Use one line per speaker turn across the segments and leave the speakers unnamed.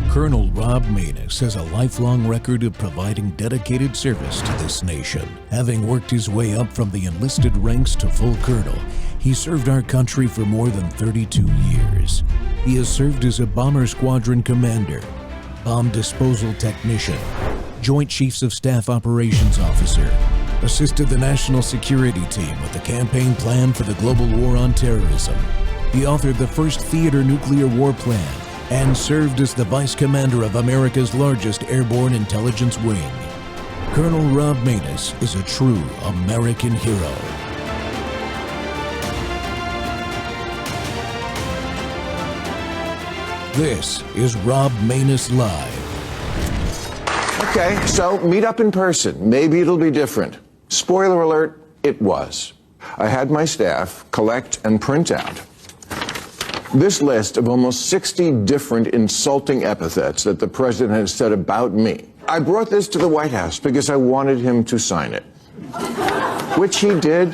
Colonel Rob Maness has a lifelong record of providing dedicated service to this nation. Having worked his way up from the enlisted ranks to full colonel, he served our country for more than 32 years. He has served as a bomber squadron commander, bomb disposal technician, Joint Chiefs of Staff Operations Officer, assisted the National Security Team with the campaign plan for the global war on terrorism. He authored the first theater nuclear war plan and served as the Vice Commander of America's largest airborne intelligence wing. Colonel Rob Maness is a true American hero. This is Rob Maness Live.
Okay, so meet up in person. Maybe it'll be different. Spoiler alert, it was. I had my staff collect and print out this list of almost 60 different insulting epithets that the president has said about me. I brought this to the White House because I wanted him to sign it, which he did.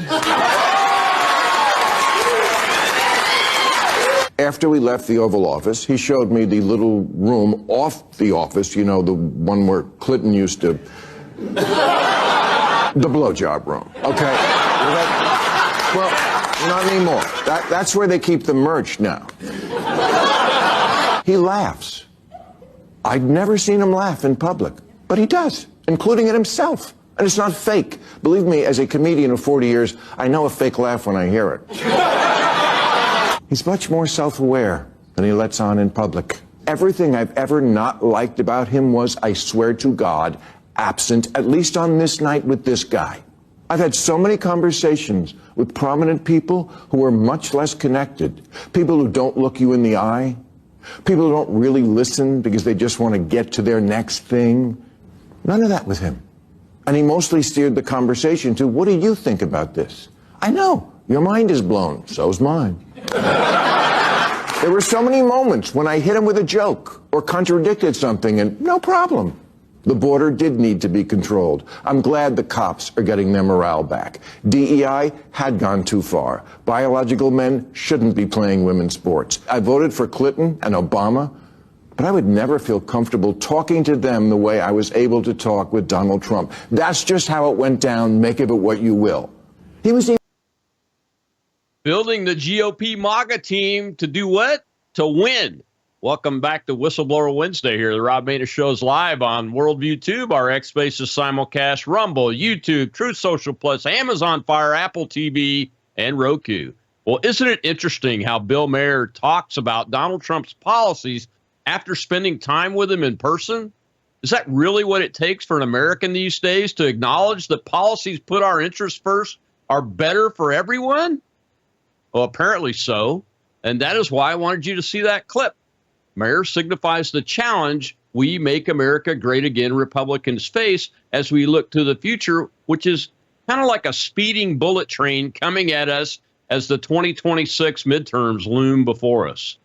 After we left the Oval Office, he showed me the little room off the office, you know, the one where Clinton used to... the blowjob room, okay? Well, not anymore. That's where they keep the merch now. He laughs. I'd never seen him laugh in public, but he does, including at himself. And it's not fake. Believe me, as a comedian of 40 years, I know a fake laugh when I hear it. He's much more self-aware than he lets on in public. Everything I've ever not liked about him was, I swear to God, absent, at least on this night with this guy. I've had so many conversations with prominent people who are much less connected, people who don't look you in the eye, people who don't really listen because they just want to get to their next thing. None of that with him. And he mostly steered the conversation to, what do you think about this? I know, your mind is blown, so's mine. There were so many moments when I hit him with a joke or contradicted something, and no problem. The border did need to be controlled. I'm glad the cops are getting their morale back. DEI had gone too far. Biological men shouldn't be playing women's sports. I voted for Clinton and Obama, but I would never feel comfortable talking to them the way I was able to talk with Donald Trump. That's just how it went down. Make of it what you will. He was
building the GOP MAGA team to do what? To win. Welcome back to Whistleblower Wednesday here. The Rob Maness Show is live on Worldview Tube, our X Spaces simulcast, Rumble, YouTube, Truth Social Plus, Amazon Fire, Apple TV, and Roku. Well, isn't it interesting how Bill Maher talks about Donald Trump's policies after spending time with him in person? Is that really what it takes for an American these days to acknowledge that policies put our interests first are better for everyone? Well, apparently so. And that is why I wanted you to see that clip. Mayor signifies the challenge we make America great again Republicans face as we look to the future, which is kind of like a speeding bullet train coming at us as the 2026 midterms loom before us.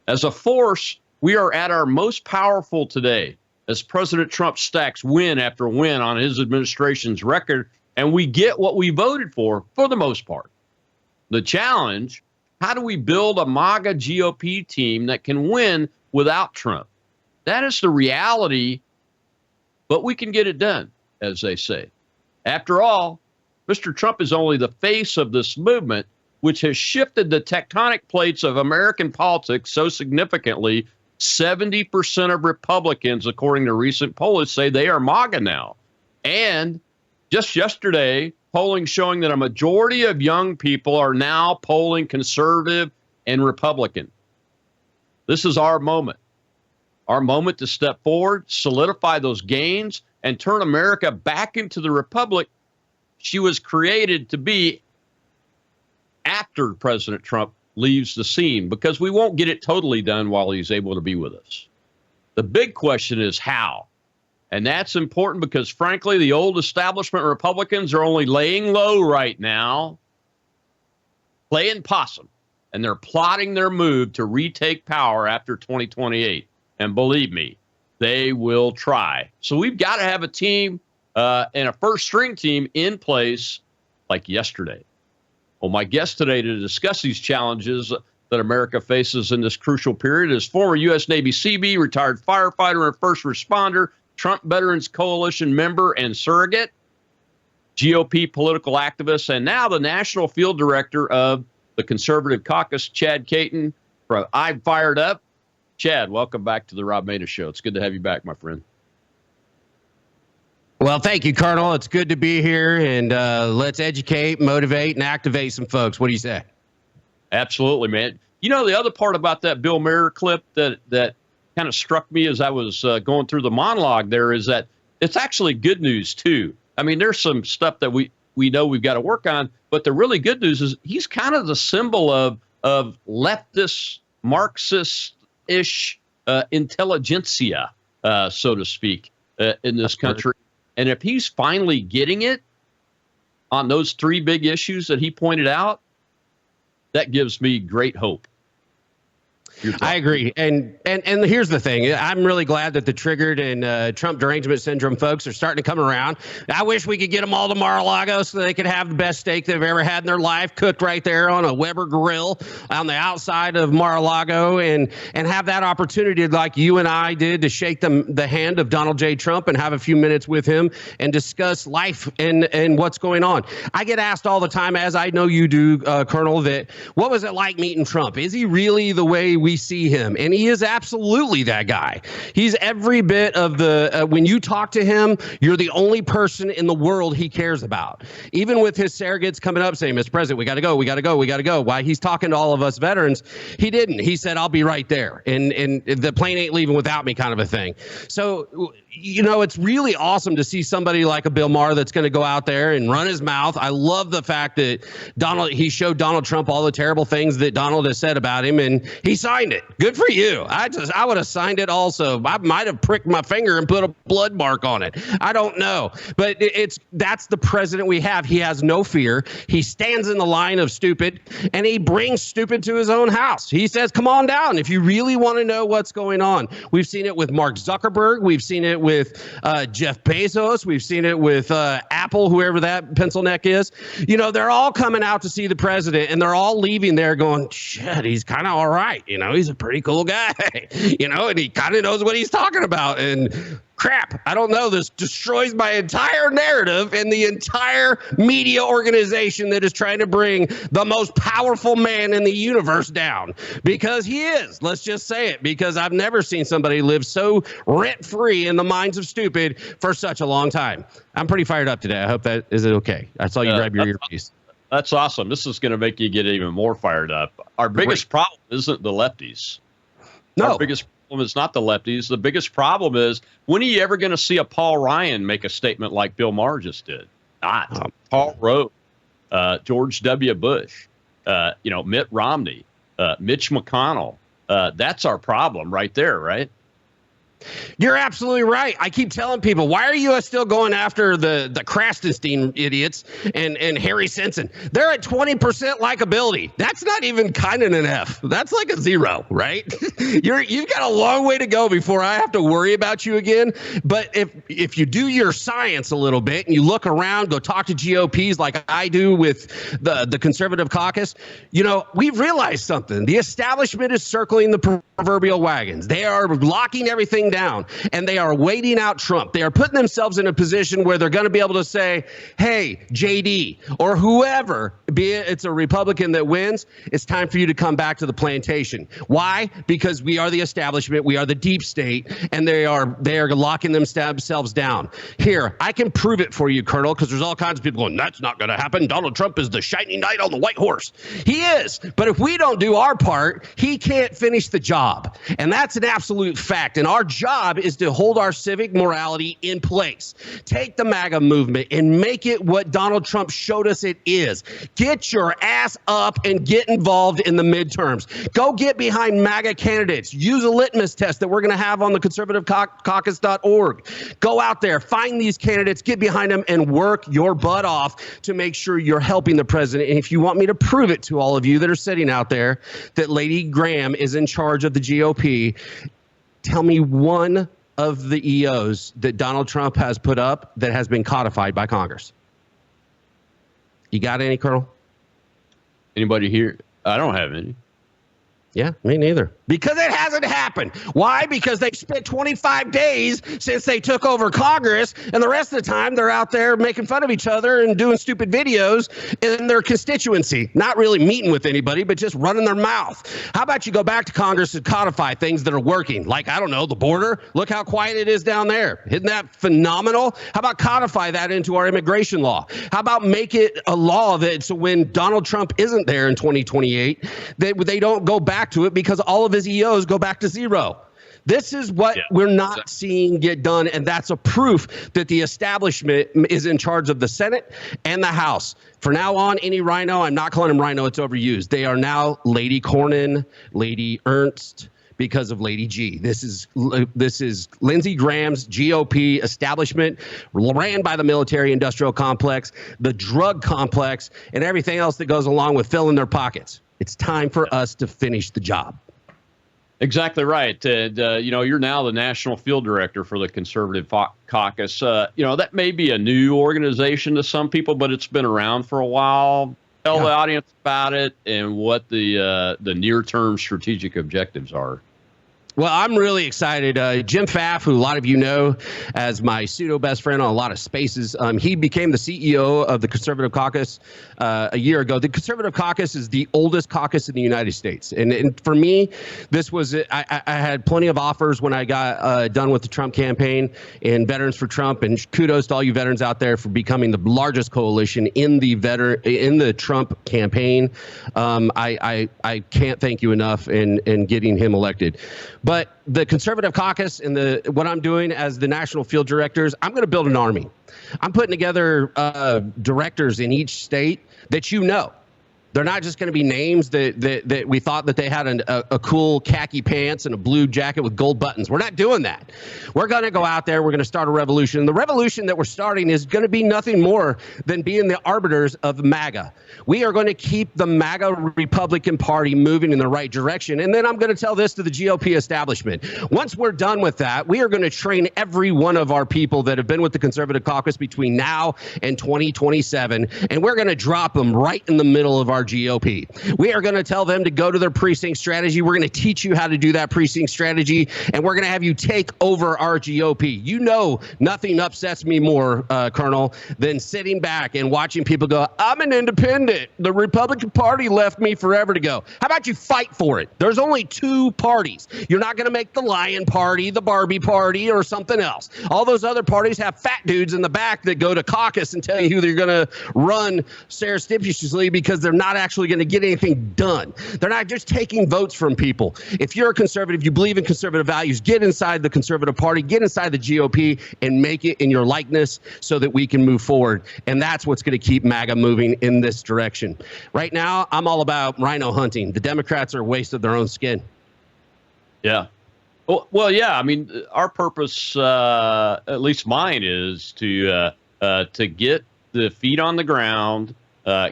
As a force, we are at our most powerful today as President Trump stacks win after win on his administration's record, and we get what we voted for the most part. The challenge, how do we build a MAGA GOP team that can win without Trump? That is the reality, but we can get it done, as they say. After all, Mr. Trump is only the face of this movement, which has shifted the tectonic plates of American politics so significantly. 70% of Republicans, according to recent polls, say they are MAGA now. And just yesterday, polling showing that a majority of young people are now polling conservative and Republican. This is our moment to step forward, solidify those gains, and turn America back into the republic she was created to be after President Trump leaves the scene, because we won't get it totally done while he's able to be with us. The big question is how. And that's important because, frankly, the old establishment Republicans are only laying low right now, playing possum, and they're plotting their move to retake power after 2028. And believe me, they will try. So we've got to have a team and a first-string team in place like yesterday. Well, my guest today to discuss these challenges that America faces in this crucial period. As former U.S. Navy Seabee, retired firefighter and first responder, Trump Veterans Coalition member and surrogate, GOP political activist, and now the national field director of the Conservative Caucus, Chad Caton. I'm fired up. Chad, welcome back to the Rob Mena Show. It's good to have you back, my friend.
Well, thank you, Colonel. It's good to be here, and let's educate, motivate, and activate some folks. What do you say?
Absolutely, man. You know, the other part about that Bill Maher clip that kind of struck me as I was going through the monologue there is that it's actually good news, too. I mean, there's some stuff that we know we've got to work on, but the really good news is he's kind of the symbol of leftist, Marxist-ish intelligentsia, so to speak, in this country. And if he's finally getting it on those three big issues that he pointed out, that gives me great hope.
I agree. And here's the thing. I'm really glad that the triggered and Trump derangement syndrome folks are starting to come around. I wish we could get them all to Mar-a-Lago so they could have the best steak they've ever had in their life, cooked right there on a Weber grill on the outside of Mar-a-Lago, and have that opportunity like you and I did to shake the hand of Donald J. Trump and have a few minutes with him and discuss life and what's going on. I get asked all the time, as I know you do, Colonel, that what was it like meeting Trump? Is he really the way we see him? And he is absolutely that guy. He's every bit of the when you talk to him, you're the only person in the world he cares about. Even with his surrogates coming up saying, Mr. President, we got to go. Why he's talking to all of us veterans, he didn't. He said, I'll be right there. And the plane ain't leaving without me, kind of a thing. So, you know, it's really awesome to see somebody like a Bill Maher that's going to go out there and run his mouth. I love the fact that he showed Donald Trump all the terrible things that Donald has said about him, and he signed it. Good for you. I would have signed it also. I might have pricked my finger and put a blood mark on it. I don't know. But that's the president we have. He has no fear. He stands in the line of stupid, and he brings stupid to his own house. He says, come on down if you really want to know what's going on. We've seen it with Mark Zuckerberg. We've seen it with Jeff Bezos. We've seen it with Apple, whoever that pencil neck is. You know, they're all coming out to see the president, and they're all leaving there going, shit, he's kind of all right. You know, he's a pretty cool guy, you know, and he kind of knows what he's talking about. And crap, I don't know. This destroys my entire narrative and the entire media organization that is trying to bring the most powerful man in the universe down, because he is. Let's just say it, because I've never seen somebody live so rent-free in the minds of stupid for such a long time. I'm pretty fired up today. I hope that is it okay. I saw you grab your earpiece.
That's awesome. This is going to make you get even more fired up. Our biggest problem isn't the lefties.
No.
Our biggest problem is not the lefties. The biggest problem is, when are you ever going to see a Paul Ryan make a statement like Bill Maher just did? Not. Paul Rove, George W. Bush, Mitt Romney, Mitch McConnell. That's our problem right there, right?
You're absolutely right. I keep telling people, why are you still going after the Krastenstein idiots and Harry Simpson? They're at 20% likability. That's not even kind of an F. That's like a 0, right? You've got a long way to go before I have to worry about you again. But if you do your science a little bit and you look around, go talk to GOPs like I do with the Conservative Caucus, you know, we've realized something. The establishment is circling the proverbial wagons. They are locking everything down, and they are waiting out Trump. They are putting themselves in a position where they're going to be able to say, hey, JD, or whoever, be it it's a Republican that wins, it's time for you to come back to the plantation. Why? Because we are the establishment, we are the deep state, and they are locking themselves down. Here, I can prove it for you, Colonel, because there's all kinds of people going, that's not going to happen. Donald Trump is the shiny knight on the white horse. He is, but if we don't do our part, he can't finish the job, and that's an absolute fact. And our job is to hold our civic morality in place. Take the MAGA movement and make it what Donald Trump showed us it is. Get your ass up and get involved in the midterms. Go get behind MAGA candidates. Use a litmus test that we're going to have on the conservativecaucus.org. Go out there, find these candidates, get behind them, and work your butt off to make sure you're helping the president. And if you want me to prove it to all of you that are sitting out there that Lady Graham is in charge of the GOP, tell me one of the EOs that Donald Trump has put up that has been codified by Congress. You got any, Colonel?
Anybody here? I don't have any.
Yeah, me neither. Because it hasn't happened. Why? Because they've spent 25 days since they took over Congress, and the rest of the time they're out there making fun of each other and doing stupid videos in their constituency, not really meeting with anybody, but just running their mouth. How about you go back to Congress and codify things that are working? Like, I don't know, the border. Look how quiet it is down there. Isn't that phenomenal? How about codify that into our immigration law? How about make it a law that so when Donald Trump isn't there in 2028, they don't go back to it because all of his EOs go back to zero. This is what we're not seeing get done, and that's a proof that the establishment is in charge of the Senate and the House. For now on, any rhino, I'm not calling him rhino, it's overused. They are now Lady Cornyn, Lady Ernst, because of Lady G. This is Lindsey Graham's GOP establishment, ran by the military-industrial complex, the drug complex, and everything else that goes along with filling their pockets. It's time for us to finish the job.
Exactly right. And, you're now the national field director for the Conservative Caucus. That may be a new organization to some people, but it's been around for a while. Tell the audience about it and what the near-term strategic objectives are.
Well, I'm really excited. Jim Pfaff, who a lot of you know as my pseudo best friend on a lot of spaces, he became the CEO of the Conservative Caucus a year ago. The Conservative Caucus is the oldest caucus in the United States. And for me, this was I had plenty of offers when I got done with the Trump campaign and Veterans for Trump. And kudos to all you veterans out there for becoming the largest coalition in the Trump campaign. I can't thank you enough in getting him elected. But the Conservative Caucus and what I'm doing as the national field directors, I'm going to build an army. I'm putting together directors in each state that you know. They're not just going to be names that we thought that they had a cool khaki pants and a blue jacket with gold buttons. We're not doing that. We're going to go out there. We're going to start a revolution. And the revolution that we're starting is going to be nothing more than being the arbiters of MAGA. We are going to keep the MAGA Republican Party moving in the right direction. And then I'm going to tell this to the GOP establishment. Once we're done with that, we are going to train every one of our people that have been with the Conservative Caucus between now and 2027. And we're going to drop them right in the middle of our GOP. We are going to tell them to go to their precinct strategy. We're going to teach you how to do that precinct strategy, and we're going to have you take over our GOP. You know, nothing upsets me more, Colonel, than sitting back and watching people go, I'm an independent. The Republican Party left me forever ago. How about you fight for it? There's only two parties. You're not going to make the Lion Party, the Barbie Party, or something else. All those other parties have fat dudes in the back that go to caucus and tell you who they're going to run surreptitiously because they're not actually going to get anything done. They're not just taking votes from people. If you're a conservative, you believe in conservative values, get inside the Conservative Party, get inside the GOP, and make it in your likeness so that we can move forward. And that's what's going to keep MAGA moving in this direction. Right now, I'm all about rhino hunting. The Democrats are a waste of their own skin.
Yeah. Well, yeah. I mean, our purpose, at least mine, is to get the feet on the ground,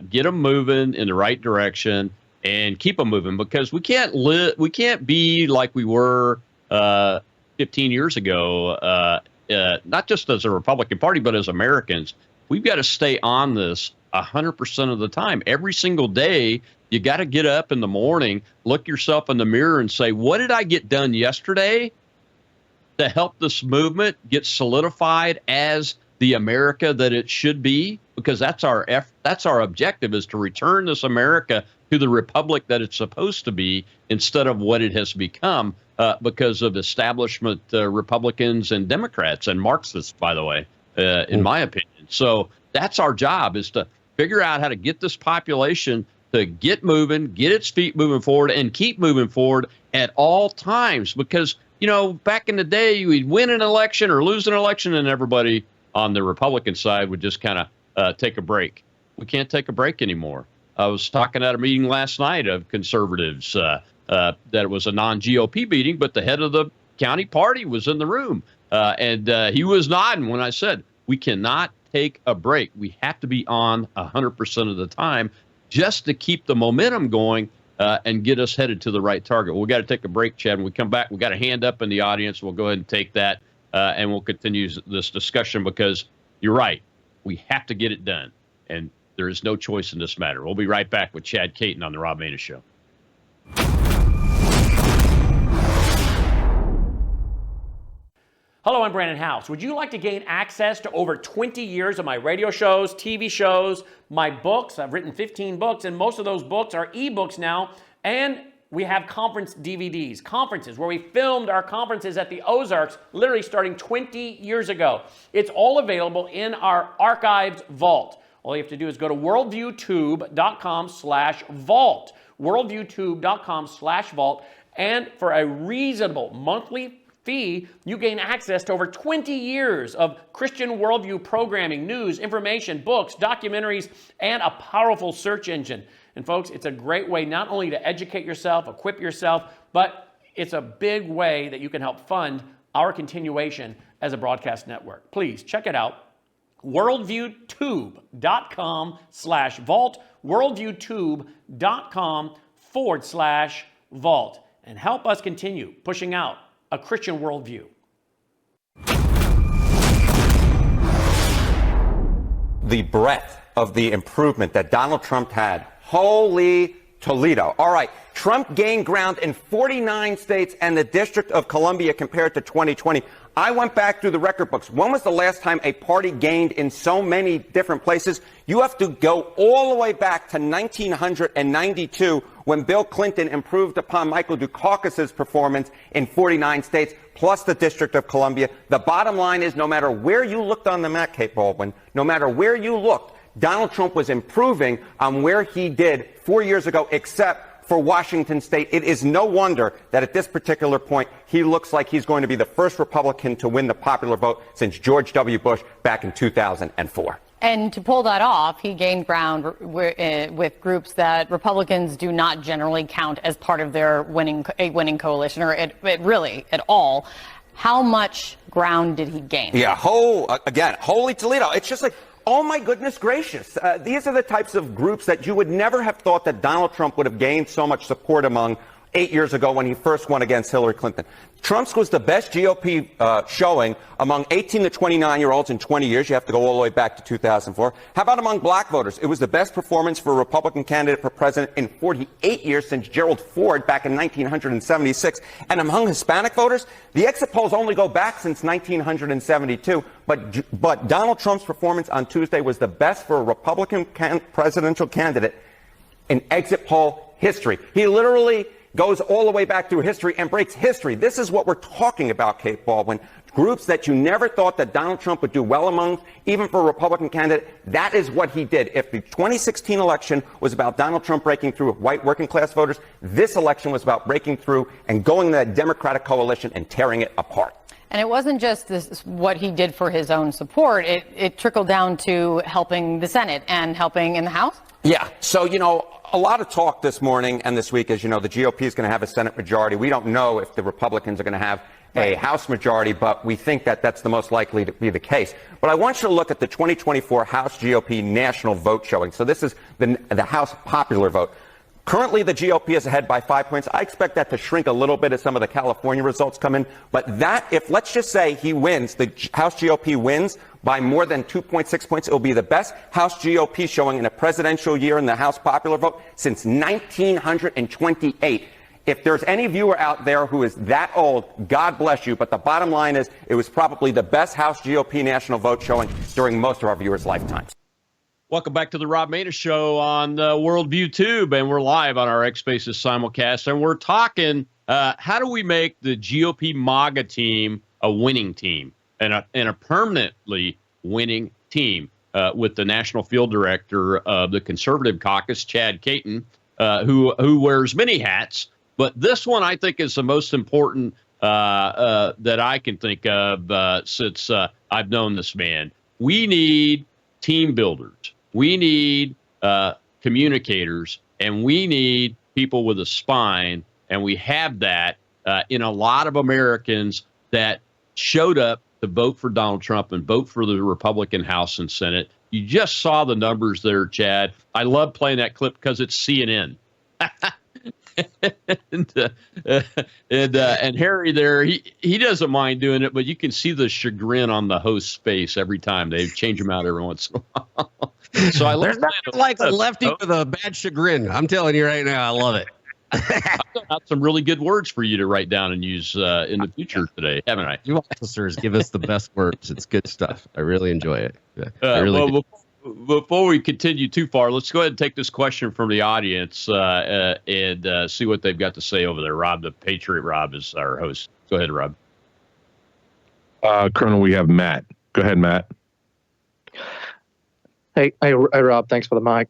get them moving in the right direction, and keep them moving, because we can't be like we were 15 years ago. Not just as a Republican Party, but as Americans, we've got to stay on this 100% of the time. Every single day, you got to get up in the morning, look yourself in the mirror, and say, "What did I get done yesterday to help this movement get solidified as the America that it should be?" Because that's our objective, is to return this America to the republic that it's supposed to be, instead of what it has become because of establishment Republicans and Democrats and Marxists, by the way, in my opinion. So that's our job, is to figure out how to get this population to get moving, get its feet moving forward, and keep moving forward at all times. Because, back in the day, we'd win an election or lose an election, and everybody on the Republican side would just kind of take a break. We can't take a break anymore. I was talking at a meeting last night of conservatives that it was a non-GOP meeting, but the head of the county party was in the room. And he was nodding when I said, we cannot take a break. We have to be on 100% of the time just to keep the momentum going and get us headed to the right target. Well, we got to take a break, Chad. When we come back, we got a hand up in the audience. We'll go ahead and take that and we'll continue this discussion, because you're right. We have to get it done, and there is no choice in this matter. We'll be right back with Chad Caton on the Rob Maness Show.
Hello, I'm Brandon House. Would you like to gain access to over 20 years of my radio shows, TV shows, my books? I've written 15 books, and most of those books are ebooks now. And we have conference DVDs, conferences where we filmed our conferences at the Ozarks, literally starting 20 years ago. It's all available in our archived vault. All you have to do is go to worldviewtube.com/vault, worldviewtube.com/vault, and for a reasonable monthly fee, you gain access to over 20 years of Christian worldview programming, news, information, books, documentaries, and a powerful search engine. And folks, it's a great way not only to educate yourself, equip yourself, but it's a big way that you can help fund our continuation as a broadcast network. Please check it out. worldviewtube.com/vault, worldviewtube.com/vault, and help us continue pushing out a Christian worldview.
The breadth of the improvement that Donald Trump had. Holy Toledo. All right. Trump gained ground in 49 states and the District of Columbia compared to 2020. I went back through the record books. When was the last time a party gained in so many different places? You have to go all the way back to 1992 when Bill Clinton improved upon Michael Dukakis's performance in 49 states, plus the District of Columbia. The bottom line is no matter where you looked on the map, Kate Baldwin, no matter where you looked, Donald Trump was improving on where he did 4 years ago, except for Washington State. It is no wonder that at this particular point, he looks like he's going to be the first Republican to win the popular vote since George W. Bush back in 2004.
And to pull that off, he gained ground with groups that Republicans do not generally count as part of their winning coalition, or really at all. How much ground did he gain?
Yeah, holy Toledo. It's just like, oh, my goodness gracious. These are the types of groups that you would never have thought that Donald Trump would have gained so much support among 8 years ago when he first won against Hillary Clinton. Trump's was the best GOP showing among 18 to 29-year-olds in 20 years. You have to go all the way back to 2004. How about among black voters? It was the best performance for a Republican candidate for president in 48 years since Gerald Ford back in 1976. And among Hispanic voters, the exit polls only go back since 1972. But Donald Trump's performance on Tuesday was the best for a Republican presidential candidate in exit poll history. He literally goes all the way back through history and breaks history. This is what we're talking about, Kate Baldwin. Groups that you never thought that Donald Trump would do well among, even for a Republican candidate, that is what he did. If the 2016 election was about Donald Trump breaking through with white working class voters, this election was about breaking through and going to that Democratic coalition and tearing it apart.
And it wasn't just what he did for his own support. It trickled down to helping the Senate and helping in the House.
Yeah. So, a lot of talk this morning and this week is, the GOP is going to have a Senate majority. We don't know if the Republicans are going to have a House majority, but we think that that's the most likely to be the case. But I want you to look at the 2024 House GOP national vote showing. So this is the House popular vote. Currently, the GOP is ahead by 5 points. I expect that to shrink a little bit as some of the California results come in. But if let's just say he wins, the House GOP wins by more than 2.6 points, it will be the best House GOP showing in a presidential year in the House popular vote since 1928. If there's any viewer out there who is that old, God bless you. But the bottom line is it was probably the best House GOP national vote showing during most of our viewers' lifetimes.
Welcome back to the Rob Maness Show on Worldview Tube, and we're live on our X Spaces simulcast, and we're talking how do we make the GOP MAGA team a winning team and a permanently winning team with the national field director of the Conservative Caucus, Chad Caton, who wears many hats, but this one I think is the most important that I can think of since I've known this man. We need team builders. We need communicators, and we need people with a spine, and we have that in a lot of Americans that showed up to vote for Donald Trump and vote for the Republican House and Senate. You just saw the numbers there, Chad. I love playing that clip because it's CNN. and Harry there, he doesn't mind doing it, but you can see the chagrin on the host's face every time. They change him out every once in a while. So I love
like a lefty with a bad chagrin. I'm telling you right now, I love it.
I've got some really good words for you to write down and use in the future today, haven't I?
You officers give us the best words. It's good stuff. I really enjoy it. Yeah, I really do.
Before we continue too far, let's go ahead and take this question from the audience and see what they've got to say over there. Rob, the Patriot Rob, is our host. Go ahead, Rob.
Colonel, we have Matt. Go ahead, Matt.
Hey, Rob. Thanks for the mic.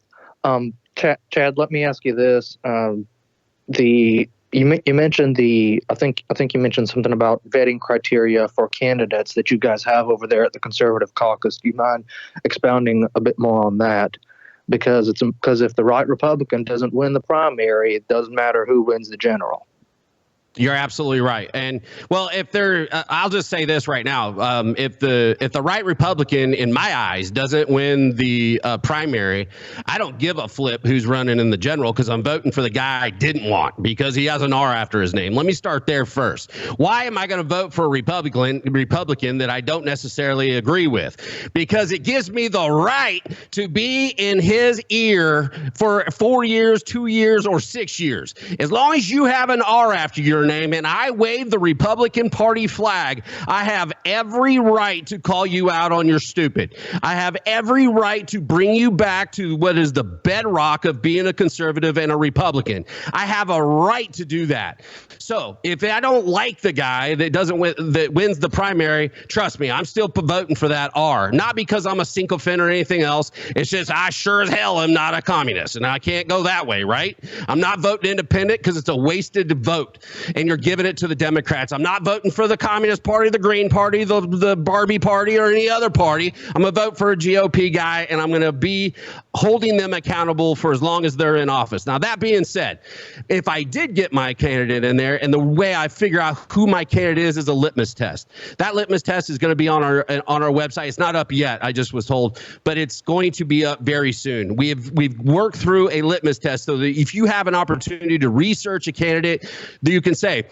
Chad, let me ask you this. You mentioned I think you mentioned something about vetting criteria for candidates that you guys have over there at the Conservative Caucus. Do you mind expounding a bit more on that? Because if the right Republican doesn't win the primary, it doesn't matter who wins the general.
You're absolutely right. And well, if they're, I'll just say this right now. If the right Republican, in my eyes, doesn't win the primary, I don't give a flip who's running in the general, because I'm voting for the guy I didn't want because he has an R after his name. Let me start there first. Why am I going to vote for a Republican that I don't necessarily agree with? Because it gives me the right to be in his ear for 4 years, 2 years, or 6 years. As long as you have an R after your name and I wave the Republican Party flag, I have every right to call you out on your stupid. I have every right to bring you back to what is the bedrock of being a conservative and a Republican. I have a right to do that. So if I don't like the guy that wins the primary, trust me, I'm still voting for that R. Not because I'm a sycophant or anything else. It's just I sure as hell am not a communist, and I can't go that way, right? I'm not voting independent because it's a wasted vote, and you're giving it to the Democrats. I'm not voting for the Communist Party, the Green Party, the Barbie Party, or any other party. I'm going to vote for a GOP guy, and I'm going to be holding them accountable for as long as they're in office. Now, that being said, if I did get my candidate in there, and the way I figure out who my candidate is a litmus test. That litmus test is going to be on our website. It's not up yet, I just was told, but it's going to be up very soon. We've worked through a litmus test so that if you have an opportunity to research a candidate, you can say,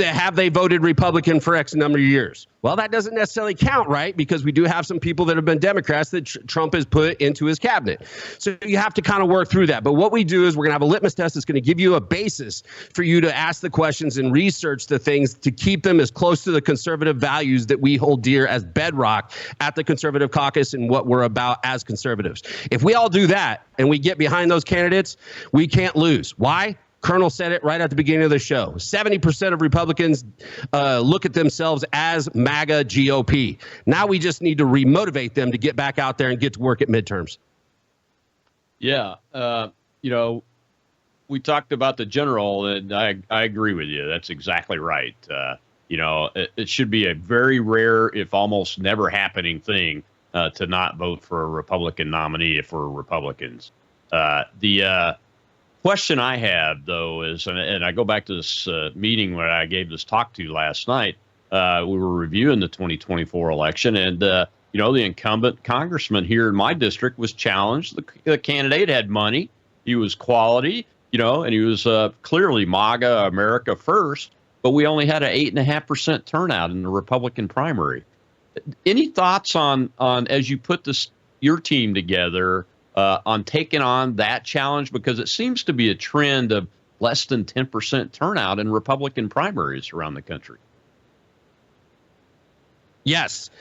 have they voted Republican for X number of years? Well, that doesn't necessarily count, right? Because we do have some people that have been Democrats that Trump has put into his cabinet. So you have to kind of work through that. But what we do is we're going to have a litmus test that's going to give you a basis for you to ask the questions and research the things to keep them as close to the conservative values that we hold dear as bedrock at the Conservative Caucus and what we're about as conservatives. If we all do that and we get behind those candidates, we can't lose. Why? Colonel said it right at the beginning of the show. 70% of Republicans look at themselves as MAGA GOP. Now we just need to remotivate them to get back out there and get to work at midterms.
Yeah. We talked about the general, and I agree with you. That's exactly right. It should be a very rare, if almost never happening thing to not vote for a Republican nominee if we're Republicans. The question I have, though, is, and I go back to this meeting where I gave this talk to last night. We were reviewing the 2024 election, and the incumbent congressman here in my district was challenged. The candidate had money, he was quality, and he was clearly MAGA, America first. But we only had an 8.5% turnout in the Republican primary. Any thoughts on as you put your team together? On taking on that challenge, because it seems to be a trend of less than 10% turnout in Republican primaries around the country.
Yes,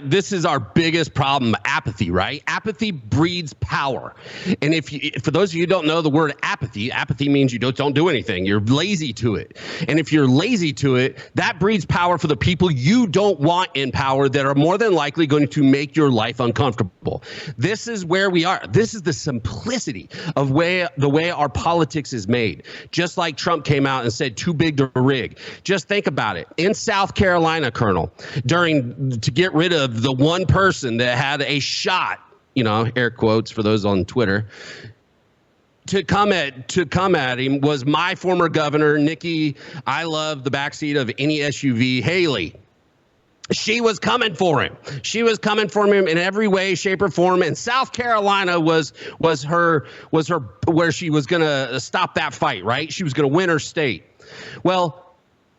this is our biggest problem, apathy, right? Apathy breeds power. And for those of you who don't know the word apathy means you don't do anything. You're lazy to it. And if you're lazy to it, that breeds power for the people you don't want in power that are more than likely going to make your life uncomfortable. This is where we are. This is the simplicity of the way our politics is made. Just like Trump came out and said, too big to rig. Just think about it. In South Carolina, Colonel, to get rid of the one person that had a shot, air quotes for those on Twitter, to come at him was my former governor, Nikki, I love the backseat of any SUV, Haley. She was coming for him. She was coming for him in every way, shape, or form. And South Carolina was her where she was going to stop that fight, right? She was going to win her state. Well,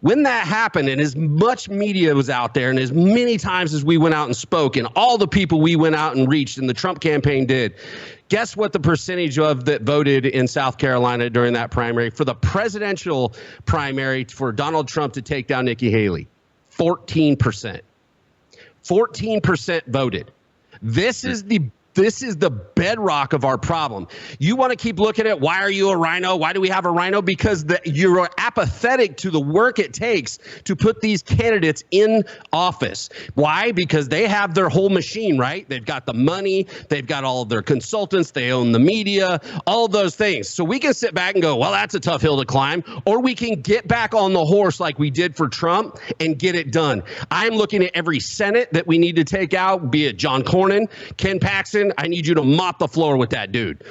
When that happened, and as much media was out there, and as many times as we went out and spoke, and all the people we went out and reached, and the Trump campaign did, guess what the percentage of that voted in South Carolina during that primary for the presidential primary for Donald Trump to take down Nikki Haley? 14%. 14% voted. This is the bedrock of our problem. You want to keep looking at why are you a rhino? Why do we have a rhino? Because you're apathetic to the work it takes to put these candidates in office. Why? Because they have their whole machine, right? They've got the money. They've got all of their consultants. They own the media, all of those things. So we can sit back and go, well, that's a tough hill to climb. Or we can get back on the horse like we did for Trump and get it done. I'm looking at every Senate that we need to take out, be it John Cornyn, Ken Paxton. I need you to mop the floor with that dude.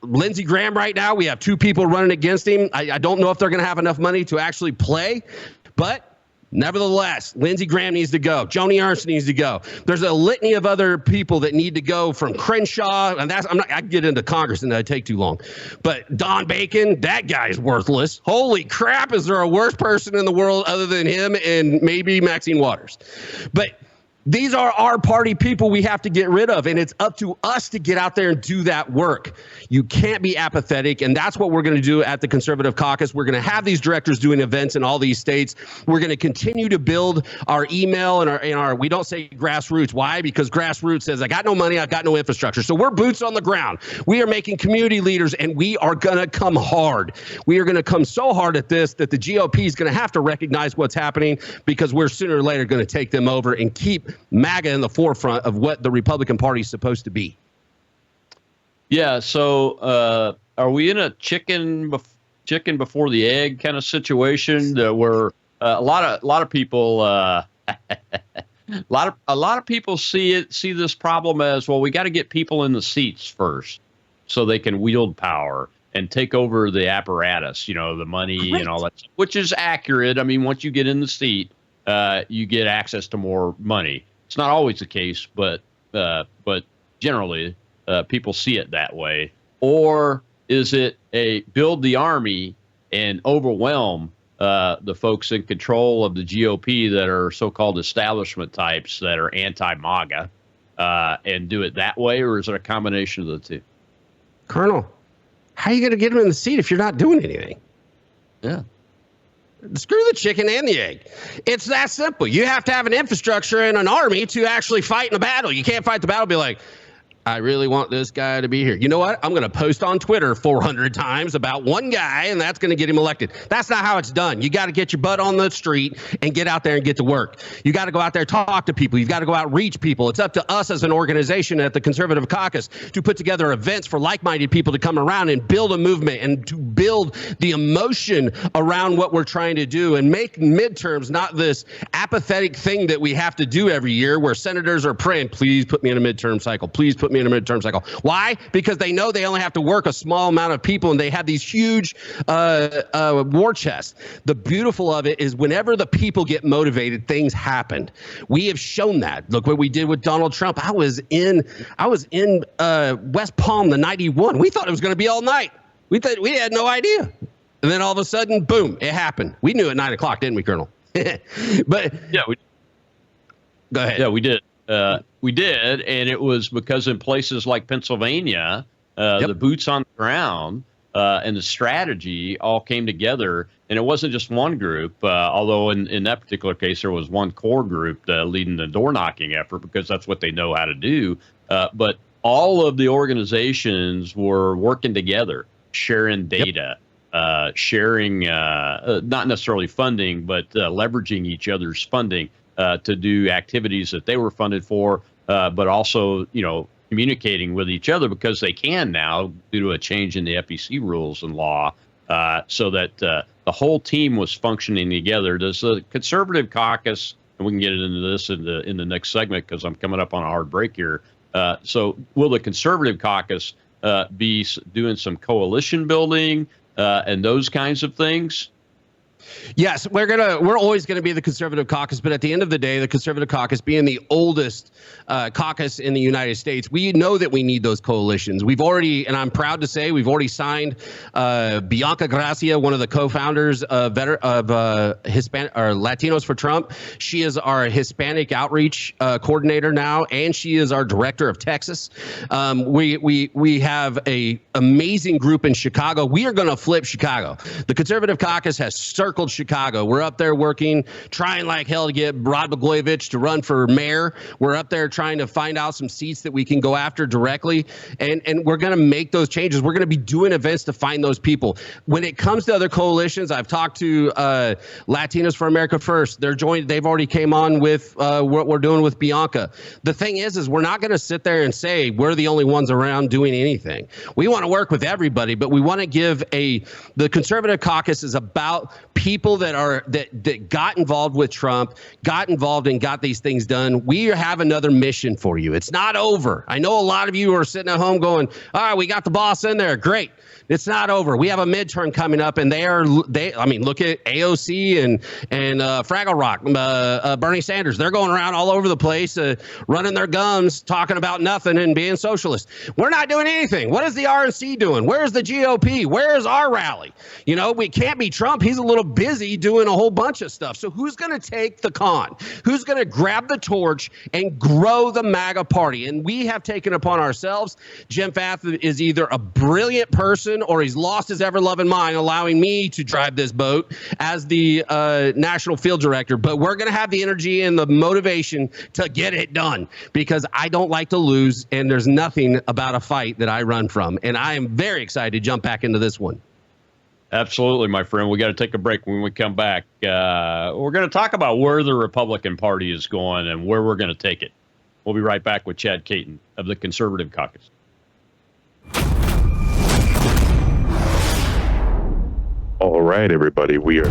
Lindsey Graham right now, we have 2 people running against him. I don't know if they're going to have enough money to actually play, but nevertheless, Lindsey Graham needs to go. Joni Ernst needs to go. There's a litany of other people that need to go, from Crenshaw, and I get into Congress and that'd take too long. But Don Bacon, that guy's worthless. Holy crap, is there a worse person in the world other than him and maybe Maxine Waters? But these are our party people we have to get rid of, and it's up to us to get out there and do that work. You can't be apathetic, and that's what we're going to do at the Conservative Caucus. We're going to have these directors doing events in all these states. We're going to continue to build our email and our we don't say grassroots. Why? Because grassroots says, I got no money, I've got no infrastructure. So we're boots on the ground. We are making community leaders, and we are going to come hard. We are going to come so hard at this that the GOP is going to have to recognize what's happening, because we're sooner or later going to take them over and keep MAGA in the forefront of what the Republican Party is supposed to be.
Yeah. So are we in a chicken before the egg kind of situation where a lot of people a lot of people see this problem as, well, we got to get people in the seats first so they can wield power and take over the apparatus, the money and all that, which is accurate. I mean, once you get in the seat, you get access to more money. It's not always the case, but generally people see it that way. Or is it a build the army and overwhelm the folks in control of the GOP that are so-called establishment types that are anti-MAGA and do it that way? Or is it a combination of the two?
Colonel, how are you going to get them in the seat if you're not doing anything?
Yeah.
Screw the chicken and the egg. It's that simple. You have to have an infrastructure and an army to actually fight in a battle. You can't fight the battle and be like, I really want this guy to be here. You know what? I'm going to post on Twitter 400 times about one guy, and that's going to get him elected. That's not how it's done. You got to get your butt on the street and get out there and get to work. You got to go out there, talk to people. You've got to go out and reach people. It's up to us as an organization at the Conservative Caucus to put together events for like-minded people to come around and build a movement and to build the emotion around what we're trying to do and make midterms not this apathetic thing that we have to do every year where senators are praying, please put me in a midterm cycle. Please put me in a midterm cycle. Why? Because they know they only have to work a small amount of people, and they have these huge war chests. The beautiful of it is whenever the people get motivated, things happen. We have shown that. Look what we did with Donald Trump. I was in West Palm the night he won. We thought it was going to be all night. We had no idea. And then all of a sudden, boom, it happened. We knew at 9 o'clock, didn't we, Colonel? But
yeah,
go ahead.
Yeah, we did. We did, and it was because in places like Pennsylvania, the boots on the ground and the strategy all came together, and it wasn't just one group, although in that particular case, there was one core group leading the door-knocking effort because that's what they know how to do. But all of the organizations were working together, sharing data, sharing not necessarily funding, but leveraging each other's funding to do activities that they were funded for, but also, communicating with each other because they can now due to a change in the FEC rules and law, so that the whole team was functioning together. Does the Conservative Caucus, and we can get into this in the next segment because I'm coming up on a hard break here. So will the Conservative Caucus be doing some coalition building and those kinds of things?
Yes, we're always gonna be the conservative caucus, but at the end of the day, the conservative caucus being the oldest caucus in the United States, we know that we need those coalitions. We've already, and I'm proud to say, we've already signed Bianca Gracia, one of the co-founders of Hispanic or Latinos for Trump. She is our Hispanic outreach coordinator now, and she is our director of Texas. We have a amazing group in Chicago. We are going to flip Chicago. The conservative caucus has circled Chicago. We're up there working, trying like hell to get Rod Blagojevich to run for mayor. We're up there trying to find out some seats that we can go after directly, and we're going to make those changes. We're going to be doing events to find those people. When it comes to other coalitions, I've talked to Latinos for America First. They've already came on with what we're doing with Bianca. The thing is we're not going to sit there and say we're the only ones around doing anything. We want to work with everybody, but we want to give the conservative caucus is about people that got involved with Trump, got involved and got these things done. We have another mission for you. It's not over. I know a lot of you are sitting at home going, all right, we got the boss in there. Great. It's not over. We have a midterm coming up, and look at AOC and Fraggle Rock, Bernie Sanders. They're going around all over the place, running their gums, talking about nothing and being socialist. We're not doing anything. What is the RNC doing? Where's the GOP? Where's our rally? You know, we can't be Trump. He's a little busy doing a whole bunch of stuff. So who's going to take the con? Who's going to grab the torch and grow the MAGA party? And we have taken upon ourselves. Jim Fath is either a brilliant person or he's lost his ever-loving mind, allowing me to drive this boat as the national field director. But we're going to have the energy and the motivation to get it done, because I don't like to lose, and there's nothing about a fight that I run from. And I am very excited to jump back into this one.
Absolutely, my friend. We got to take a break. When we come back, we're going to talk about where the Republican Party is going and where we're going to take it. We'll be right back with Chad Caton of the Conservative Caucus.
All right, everybody, we are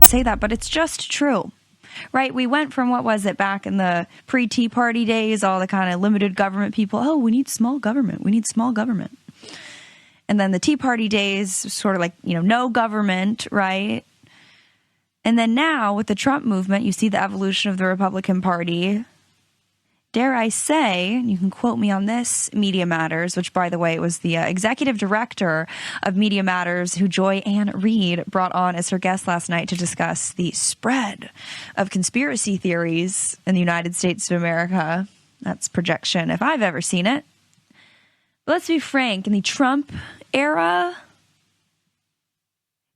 say that, but it's just true, right? We went from, what was it, back in the pre-Tea Party days, all the kind of limited government people, oh, we need small government, we need small government. And then the Tea Party days, sort of like, no government, right? And then now with the Trump movement, you see the evolution of the Republican Party. Dare I say, and you can quote me on this, Media Matters, which, by the way, it was the executive director of Media Matters who Joy Ann Reid brought on as her guest last night to discuss the spread of conspiracy theories in the United States of America. That's projection if I've ever seen it. But let's be frank, in the Trump era,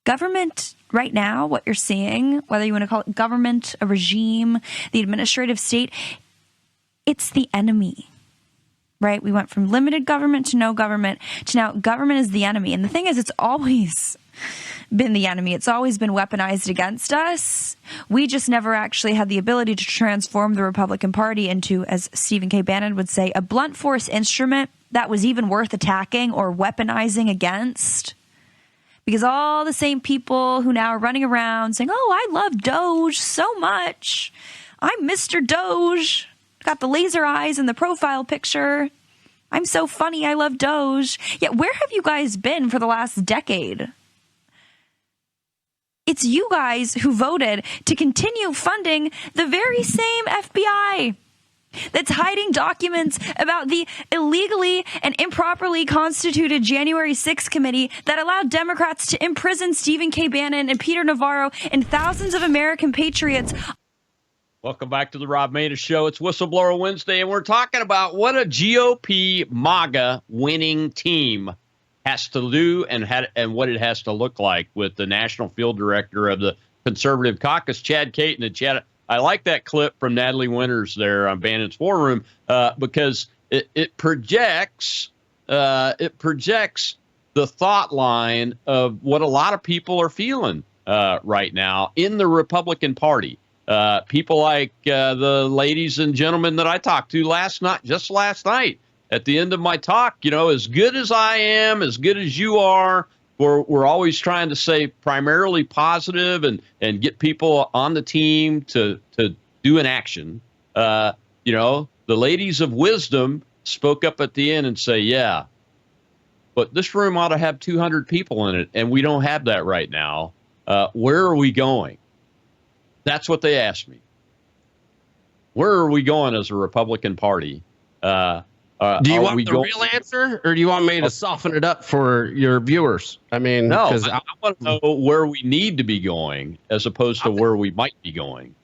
government right now, what you're seeing, whether you want to call it government, a regime, the administrative state, it's the enemy, right? We went from limited government to no government to now government is the enemy. And the thing is, it's always been the enemy. It's always been weaponized against us. We just never actually had the ability to transform the Republican Party into, as Stephen K. Bannon would say, a blunt force instrument that was even worth attacking or weaponizing against. Because all the same people who now are running around saying, oh, I love Doge so much. I'm Mr. Doge. Got the laser eyes in the profile picture. I'm so funny. I love Doge. Yet where have you guys been for the last decade? It's you guys who voted to continue funding the very same FBI that's hiding documents about the illegally and improperly constituted January 6th committee that allowed Democrats to imprison Stephen K. Bannon and Peter Navarro and thousands of American patriots.
Welcome back to the Rob Maness Show. It's Whistleblower Wednesday, and we're talking about what a GOP MAGA winning team has to do and what it has to look like with the national field director of the Conservative Caucus, Chad Caton. And Chad, I like that clip from Natalie Winters there on Bannon's War Room because it projects the thought line of what a lot of people are feeling right now in the Republican Party. People like the ladies and gentlemen that I talked to last night. At the end of my talk, as good as I am, as good as you are, we're always trying to say primarily positive and get people on the team to do an action. The ladies of wisdom spoke up at the end and say, yeah, but this room ought to have 200 people in it, and we don't have that right now. Where are we going? That's what they asked me. Where are we going as a Republican Party?
Do you want the real answer, or do you want me to soften it up for your viewers? I mean,
no, I want to know where we need to be going as opposed to where we might be going.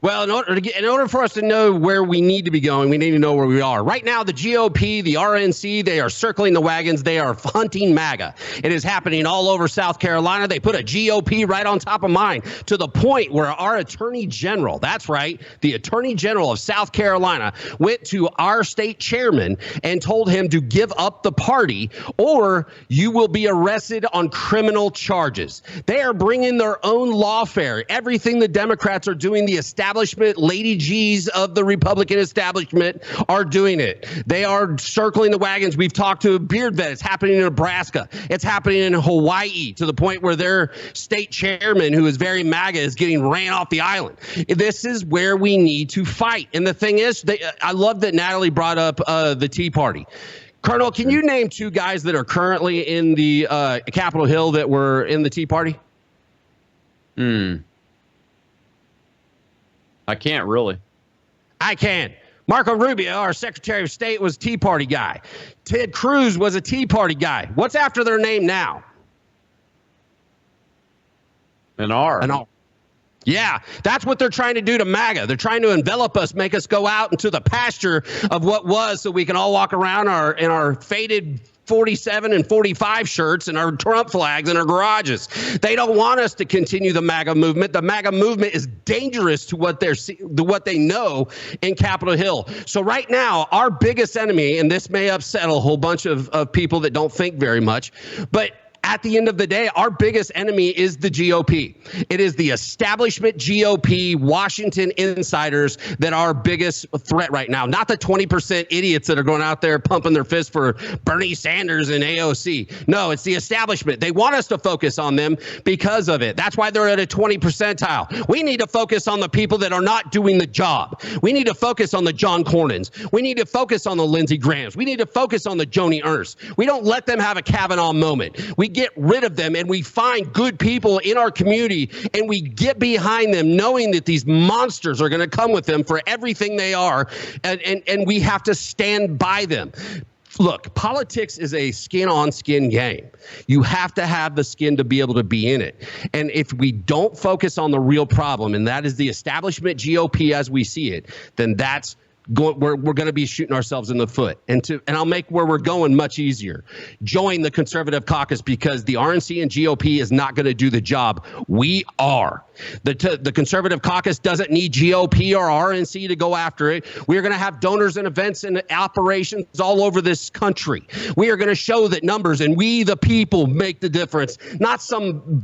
Well, in order for us to know where we need to be going, we need to know where we are. Right now, the GOP, the RNC, they are circling the wagons. They are hunting MAGA. It is happening all over South Carolina. They put a GOP right on top of mine to the point where our attorney general, that's right, the attorney general of South Carolina, went to our state chairman and told him to give up the party or you will be arrested on criminal charges. They are bringing their own lawfare. Everything the Democrats are doing, the establishment, Lady G's of the Republican establishment are doing it. They are circling the wagons. We've talked to Beard Vet. It's happening in Nebraska. It's happening in Hawaii to the point where their state chairman, who is very MAGA, is getting ran off the island. This is where we need to fight. And the thing is, I love that Natalie brought up the Tea Party. Colonel, can you name two guys that are currently in the Capitol Hill that were in the Tea Party?
I can't really.
I can. Marco Rubio, our Secretary of State, was a Tea Party guy. Ted Cruz was a Tea Party guy. What's after their name now?
An R.
An R. Yeah, that's what they're trying to do to MAGA. They're trying to envelop us, make us go out into the pasture of what was so we can all walk around in our faded 47 and 45 shirts and our Trump flags in our garages. They don't want us to continue the MAGA movement. The MAGA movement is dangerous to what they know in Capitol Hill. So right now, our biggest enemy, and this may upset a whole bunch of people that don't think very much, but at the end of the day, our biggest enemy is the GOP. It is the establishment GOP, Washington insiders that are our biggest threat right now. Not the 20% idiots that are going out there pumping their fists for Bernie Sanders and AOC. No, it's the establishment. They want us to focus on them because of it. That's why they're at a 20 percentile. We need to focus on the people that are not doing the job. We need to focus on the John Cornyn's. We need to focus on the Lindsey Grahams. We need to focus on the Joni Ernst. We don't let them have a Kavanaugh moment. We get rid of them and we find good people in our community and we get behind them knowing that these monsters are going to come with them for everything they are, and we have to stand by them. Look, politics is a skin-on-skin game. You have to have the skin to be able to be in it. And if we don't focus on the real problem, and that is the establishment GOP as we see it, then that's we're going to be shooting ourselves in the foot. And I'll make where we're going much easier. Join the conservative caucus because the RNC and GOP is not going to do the job. We are. The conservative caucus doesn't need GOP or RNC to go after it. We are going to have donors and events and operations all over this country. We are going to show that numbers and we, the people, make the difference. Not some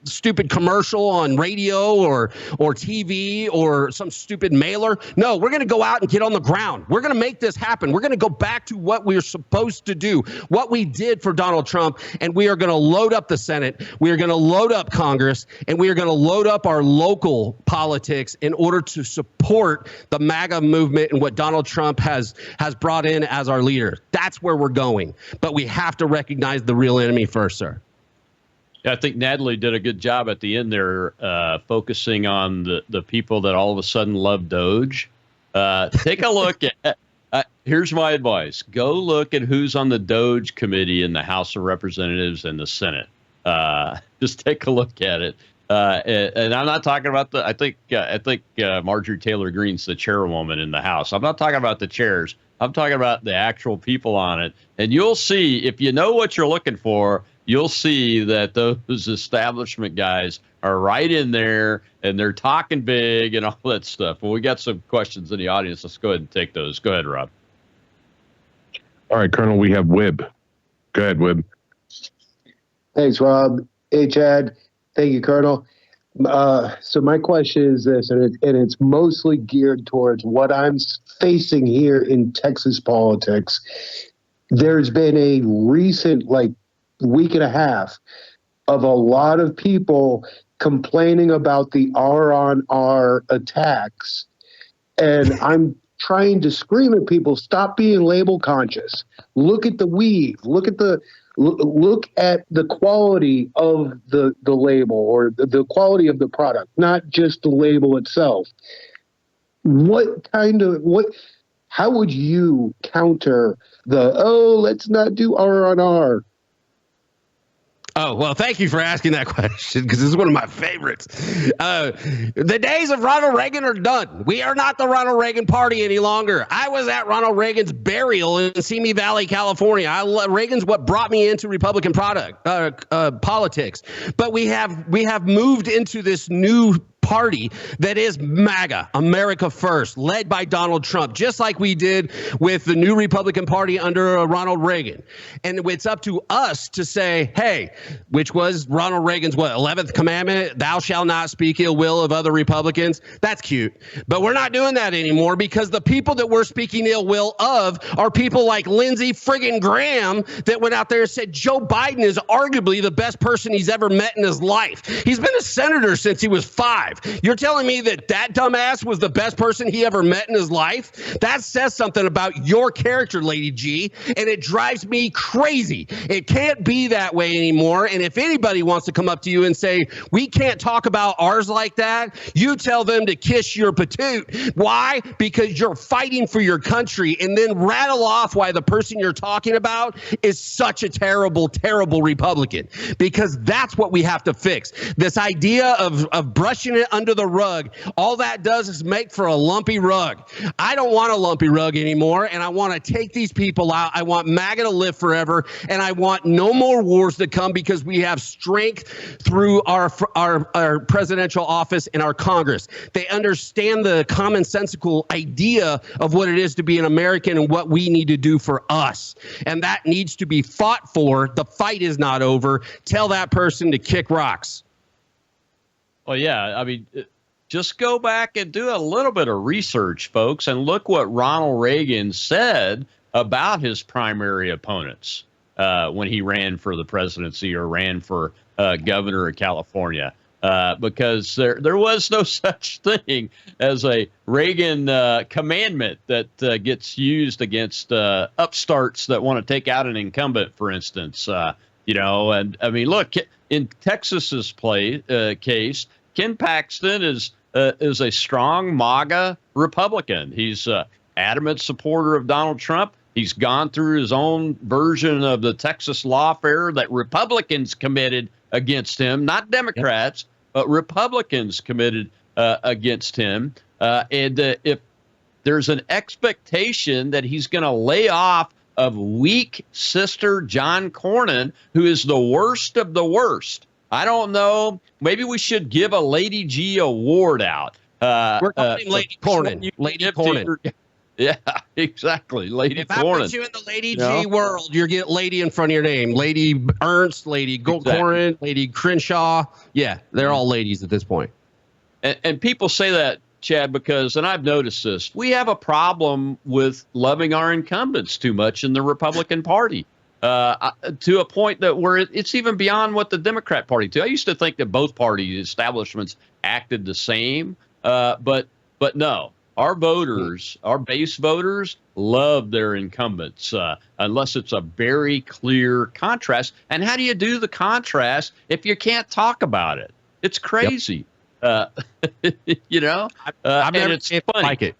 stupid commercial on radio or TV or some stupid mailer. No, we're going to go out and get on the ground. We're going to make this happen. We're going to go back to what we're supposed to do, what we did for Donald Trump, and we are going to load up the Senate. We are going to load up Congress, and we are going to load up our local politics in order to support the MAGA movement and what Donald Trump has brought in as our leader. That's where we're going. But we have to recognize the real enemy first, sir.
I think Natalie did a good job at the end there, focusing on the people that all of a sudden love Doge. Take a look at, here's my advice. Go look at who's on the Doge committee in the House of Representatives and the Senate. Just take a look at it. And I'm not talking about I think Marjorie Taylor Greene's the chairwoman in the House. I'm not talking about the chairs. I'm talking about the actual people on it. And you'll see, if you know what you're looking for, you'll see that those establishment guys are right in there and they're talking big and all that stuff. Well, we got some questions in the audience. Let's go ahead and take those. Go ahead, Rob.
All right, Colonel, we have Wib. Go ahead, Wib.
Thanks, Rob. Hey, Chad. Thank you, Colonel. So my question is this, and it's mostly geared towards what I'm facing here in Texas politics. There's been a recent, week and a half of a lot of people complaining about the R-on-R attacks. And I'm trying to scream at people, stop being label conscious. Look at the weave. Look at the quality of the label or the quality of the product, not just the label itself. How would you counter let's not do R-on-R?
Oh, well, thank you for asking that question, because this is one of my favorites. The days of Ronald Reagan are done. We are not the Ronald Reagan party any longer. I was at Ronald Reagan's burial in Simi Valley, California. Reagan's what brought me into Republican politics. But we have moved into this new party that is MAGA, America First, led by Donald Trump, just like we did with the new Republican Party under Ronald Reagan. And it's up to us to say, hey, which was Ronald Reagan's 11th commandment, thou shalt not speak ill will of other Republicans. That's cute. But we're not doing that anymore, because the people that we're speaking ill will of are people like Lindsey friggin' Graham that went out there and said Joe Biden is arguably the best person he's ever met in his life. He's been a senator since he was 5. You're telling me that dumbass was the best person he ever met in his life? That says something about your character, Lady G, and it drives me crazy. It can't be that way anymore. And if anybody wants to come up to you and say, we can't talk about ours like that, you tell them to kiss your patoot. Why? Because you're fighting for your country, and then rattle off why the person you're talking about is such a terrible, terrible Republican. Because that's what we have to fix. This idea of brushing it under the rug, all that does is make for a lumpy rug. I don't want a lumpy rug anymore, and I want to take these people out. I want MAGA to live forever, and I want no more wars to come, because we have strength through our presidential office and our Congress. They understand the commonsensical idea of what it is to be an American and what we need to do for us, and that needs to be fought for. The fight is not over. Tell that person to kick rocks.
Well, yeah, I mean, just go back and do a little bit of research, folks, and look what Ronald Reagan said about his primary opponents when he ran for the presidency or ran for governor of California, because there was no such thing as a Reagan commandment that gets used against upstarts that want to take out an incumbent, for instance. And I mean, look, in Texas's case, Ken Paxton is a strong MAGA Republican. He's adamant supporter of Donald Trump. He's gone through his own version of the Texas lawfare that Republicans committed against him, not Democrats, but Republicans committed against him. And if there's an expectation that he's going to lay off of weak sister John Cornyn, who is the worst of the worst, I don't know. Maybe we should give a Lady G award out.
We're calling Lady Cornyn. Lady Cornyn.
Yeah, exactly. Lady
if
Cornyn.
I put you in the Lady G world, you get Lady in front of your name. Lady Ernst, Lady Cornyn, Lady Crenshaw. Yeah, they're all ladies at this point.
And people say that, Chad, because, and I've noticed this, we have a problem with loving our incumbents too much in the Republican Party. To a point that where it's even beyond what the Democrat Party do. I used to think that both party establishments acted the same, but no. Our voters, our base voters, love their incumbents, unless it's a very clear contrast. And how do you do the contrast if you can't talk about it? It's crazy.
I've never
it's funny.
like it.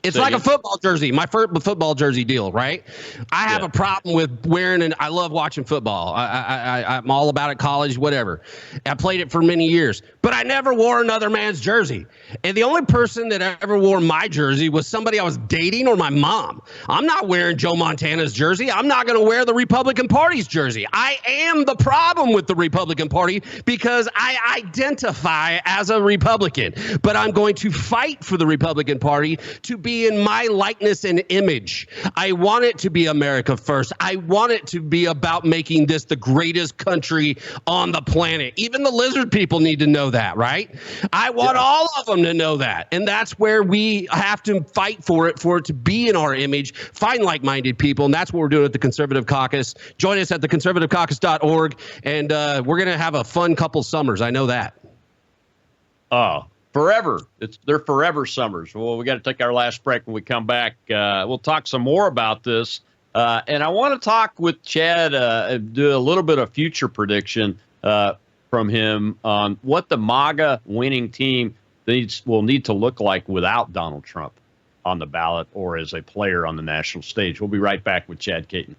It's like a football jersey, my football jersey deal, right? I have a problem with wearing, and I love watching football. I'm all about it, college, whatever. I played it for many years, but I never wore another man's jersey. And the only person that ever wore my jersey was somebody I was dating or my mom. I'm not wearing Joe Montana's jersey. I'm not going to wear the Republican Party's jersey. I am the problem with the Republican Party because I identify as a Republican, but I'm going to fight for the Republican Party to be in my likeness and image. I want it to be America first. I want it to be about making this the greatest country on the planet. Even the lizard people need to know that, right? I want all of them to know that. And that's where we have to fight for it to be in our image, find like-minded people. And that's what we're doing at the Conservative Caucus. Join us at theconservativecaucus.org. And we're going to have a fun couple summers. I know that.
Oh, forever. They're forever summers. Well, we got to take our last break. When we come back, we'll talk some more about this. And I want to talk with Chad, do a little bit of future prediction from him on what the MAGA winning team will need to look like without Donald Trump on the ballot or as a player on the national stage. We'll be right back with Chad Caton.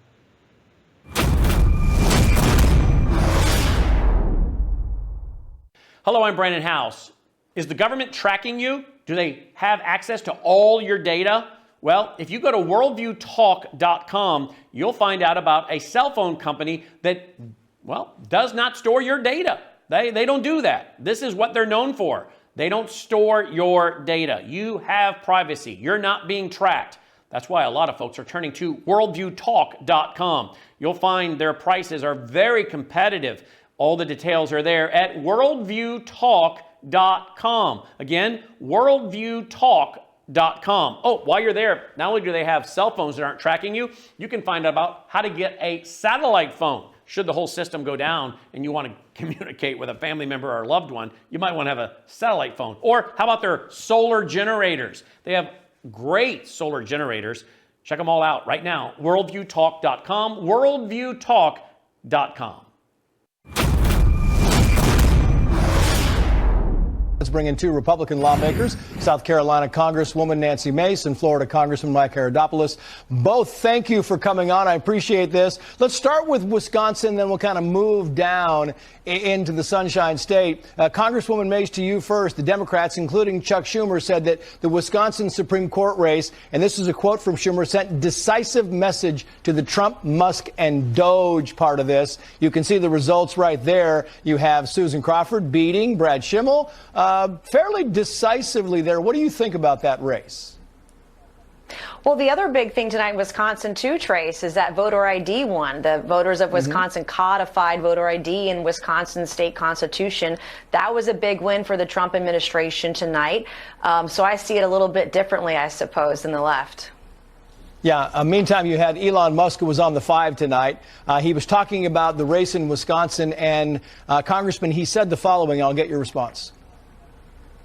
Hello, I'm Brandon House. Is the government tracking you? Do they have access to all your data? Well, if you go to worldviewtalk.com, you'll find out about a cell phone company that, well, does not store your data. They don't do that. This is what they're known for. They don't store your data. You have privacy. You're not being tracked. That's why a lot of folks are turning to worldviewtalk.com. You'll find their prices are very competitive. All the details are there at worldviewtalk.com. Again, worldviewtalk.com. Oh, while you're there, not only do they have cell phones that aren't tracking you, you can find out about how to get a satellite phone. Should the whole system go down and you want to communicate with a family member or a loved one, you might want to have a satellite phone. Or how about their solar generators? They have great solar generators. Check them all out right now. Worldviewtalk.com, worldviewtalk.com.
Let's bring in two Republican lawmakers, South Carolina Congresswoman Nancy Mace and Florida Congressman Mike Herodopoulos. Both, thank you for coming on. I appreciate this. Let's start with Wisconsin, then we'll kind of move down into the Sunshine State. Congresswoman Mace, to you first. The Democrats, including Chuck Schumer, said that the Wisconsin Supreme Court race, and this is a quote from Schumer, sent decisive message to the Trump, Musk, and Doge part of this. You can see the results right there. You have Susan Crawford beating Brad Schimmel fairly decisively there. What do you think about that race?
Well, the other big thing tonight in Wisconsin, too, Trace, is that voter ID won. The voters of Wisconsin codified voter ID in Wisconsin state constitution. That was a big win for the Trump administration tonight. So I see it a little bit differently, I suppose, than the left.
Yeah. Meantime, you had Elon Musk, who was on the 5 tonight. He was talking about the race in Wisconsin. And, Congressman, he said the following. I'll get your response.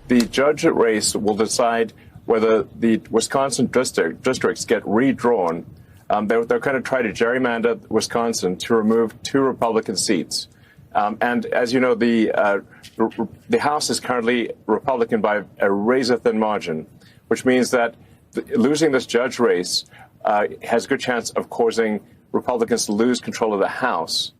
The judge at race will decide whether the Wisconsin districts get redrawn. They're going to try to gerrymander Wisconsin to remove 2 Republican seats. And as you know, the House is currently Republican by a razor-thin margin, which means that losing this judge race has a good chance of causing Republicans to lose control of the House.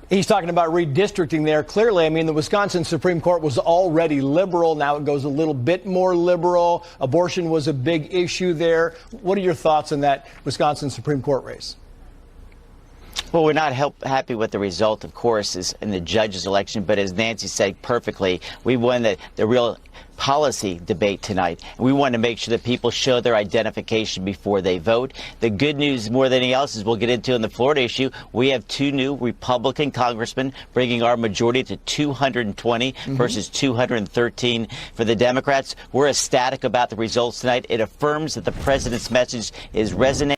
He's talking about redistricting there. Clearly, I mean, the Wisconsin Supreme Court was already liberal. Now it goes a little bit more liberal. Abortion was a big issue there. What are your thoughts on that Wisconsin Supreme Court race?
Well, we're not happy with the result, of course, is in the judge's election. But as Nancy said perfectly, we won the real policy debate tonight. And we want to make sure that people show their identification before they vote. The good news, more than anything else, is we'll get into in the Florida issue. We have 2 new Republican congressmen, bringing our majority to 220 versus 213 for the Democrats. We're ecstatic about the results tonight. It affirms that the president's message is resonating.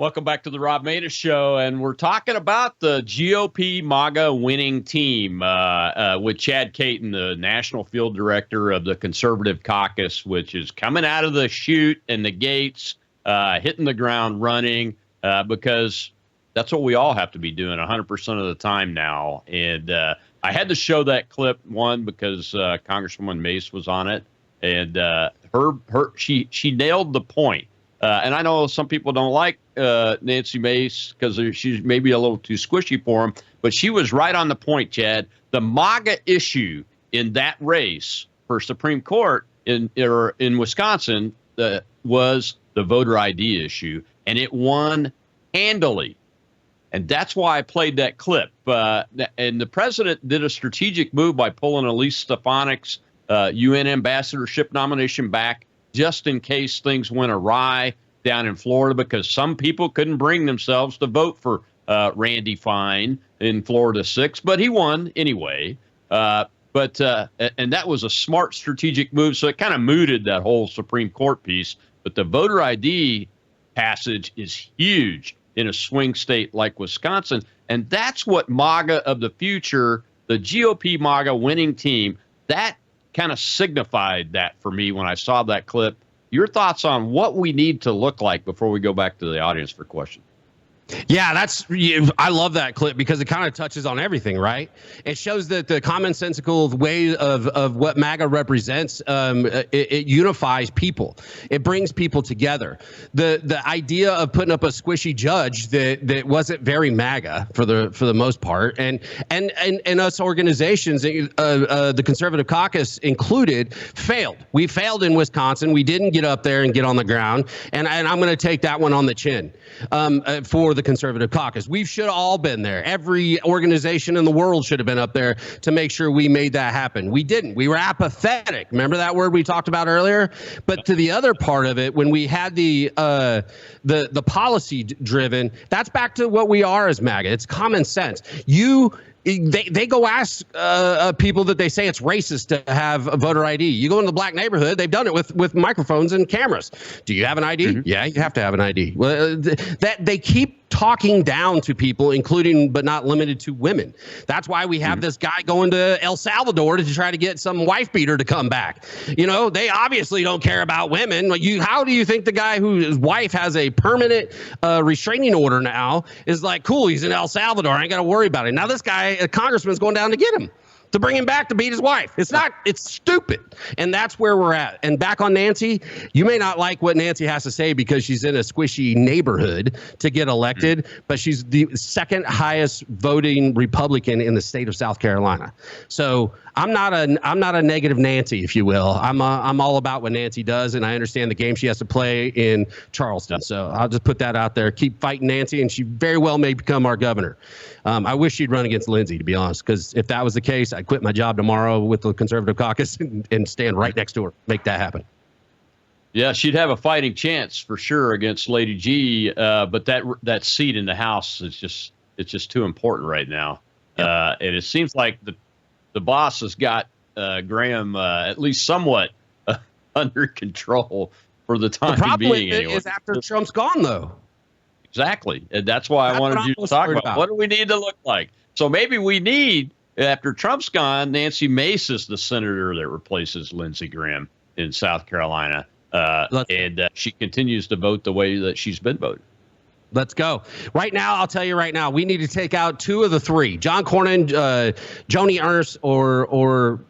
Welcome back to the Rob Maness Show, and we're talking about the GOP MAGA winning team with Chad Caton, the National Field Director of the Conservative Caucus, which is coming out of the chute and the gates, hitting the ground running, because that's what we all have to be doing 100% of the time now. And I had to show that clip, one, because Congresswoman Mace was on it, and she nailed the point. And I know some people don't like Nancy Mace because she's maybe a little too squishy for them, but she was right on the point, Chad. The MAGA issue in that race for Supreme Court in Wisconsin was the voter ID issue, and it won handily. And that's why I played that clip. And the president did a strategic move by pulling Elise Stefanik's UN ambassadorship nomination back just in case things went awry down in Florida, because some people couldn't bring themselves to vote for Randy Fine in Florida 6, but he won anyway. And that was a smart strategic move, so it kind of mooted that whole Supreme Court piece. But the voter ID passage is huge in a swing state like Wisconsin, and that's what MAGA of the future, the GOP MAGA winning team, that kind of signified that for me when I saw that clip. Your thoughts on what we need to look like before we go back to the audience for questions?
Yeah, I love that clip because it kind of touches on everything, right? It shows that the commonsensical way of what MAGA represents, it unifies people. It brings people together. The idea of putting up a squishy judge that wasn't very MAGA for the most part, and us organizations, the Conservative Caucus included, failed. We failed in Wisconsin. We didn't get up there and get on the ground, and I'm going to take that one on the chin for the Conservative Caucus. We should have all been there. Every organization in the world should have been up there to make sure we made that happen. We didn't. We were apathetic. Remember that word we talked about earlier? But to the other part of it, when we had the policy driven, that's back to what we are as MAGA. It's common sense. They go ask people that they say it's racist to have a voter ID. You go into the black neighborhood, they've done it with microphones and cameras. Do you have an ID? Mm-hmm. Yeah, you have to have an ID. Well, that they keep talking down to people, including but not limited to women. That's why we have this guy going to El Salvador to try to get some wife beater to come back. You know, they obviously don't care about women. How do you think the guy whose wife has a permanent restraining order now is like, cool, he's in El Salvador, I ain't got to worry about it. Now this guy, a congressman's going down to get him, to bring him back to beat his wife. It's stupid. And that's where we're at. And back on Nancy, you may not like what Nancy has to say because she's in a squishy neighborhood to get elected, but she's the second highest voting Republican in the state of South Carolina. So I'm not a negative Nancy, if you will. I'm all about what Nancy does, and I understand the game she has to play in Charleston. So I'll just put that out there. Keep fighting Nancy, and she very well may become our governor. I wish she'd run against Lindsey, to be honest, because if that was the case, I'd quit my job tomorrow with the Conservative Caucus and stand right next to her. Make that happen.
Yeah, she'd have a fighting chance for sure against Lady G, but that seat in the House is just too important right now. Yep. And it seems like the boss has got Graham at least somewhat under control for the time being.
The problem
anyway.
Is after Trump's gone, though.
Exactly. And that's why I wanted you to talk about what do we need to look like. So maybe we need, after Trump's gone, Nancy Mace is the senator that replaces Lindsey Graham in South Carolina. And she continues to vote the way that she's been voting.
Let's go. Right now, I'll tell you right now, we need to take out two of the three. John Cornyn, Joni Ernst, or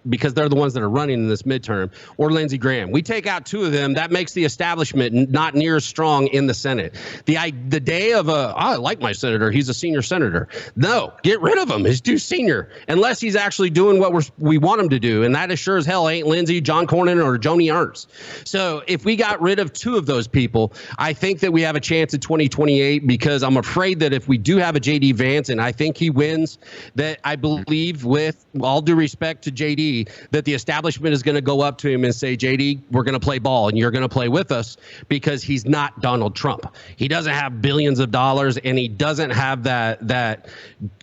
because they're the ones that are running in this midterm, or Lindsey Graham. We take out two of them, that makes the establishment not near as strong in the Senate. The day of I like my senator, he's a senior senator. No, get rid of him. He's too senior, unless he's actually doing what we want him to do, and that is sure as hell ain't Lindsey, John Cornyn, or Joni Ernst. So if we got rid of two of those people, I think that we have a chance at 2028, because I'm afraid that if we do have a J.D. Vance, and I think he wins, that I believe, with all due respect to J.D., that the establishment is going to go up to him and say, JD, we're going to play ball and you're going to play with us, because he's not Donald Trump. He doesn't have billions of dollars, and he doesn't have that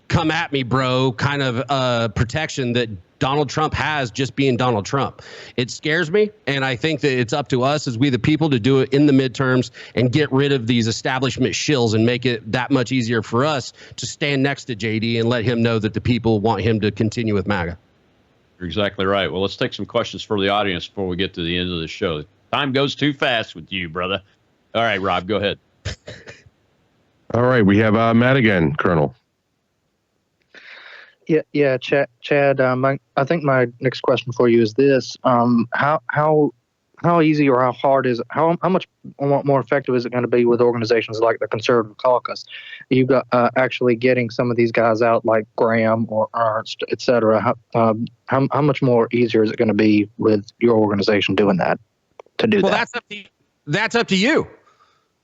come at me, bro, kind of protection that Donald Trump has, just being Donald Trump. It scares me, and I think that it's up to us as we the people to do it in the midterms and get rid of these establishment shills and make it that much easier for us to stand next to JD and let him know that the people want him to continue with MAGA.
You're exactly right. Well, let's take some questions for the audience before we get to the end of the show. Time goes too fast with you, brother. All right, Rob, go ahead.
All right, we have Matt again, Colonel.
Yeah, Chad. I think my next question for you is this: how how easy or how hard is it? How much more effective is it going to be with organizations like the Conservative Caucus? You got actually getting some of these guys out like Graham or Ernst, et cetera. How much more easier is it going to be with your organization doing that? Well,
that's up to you.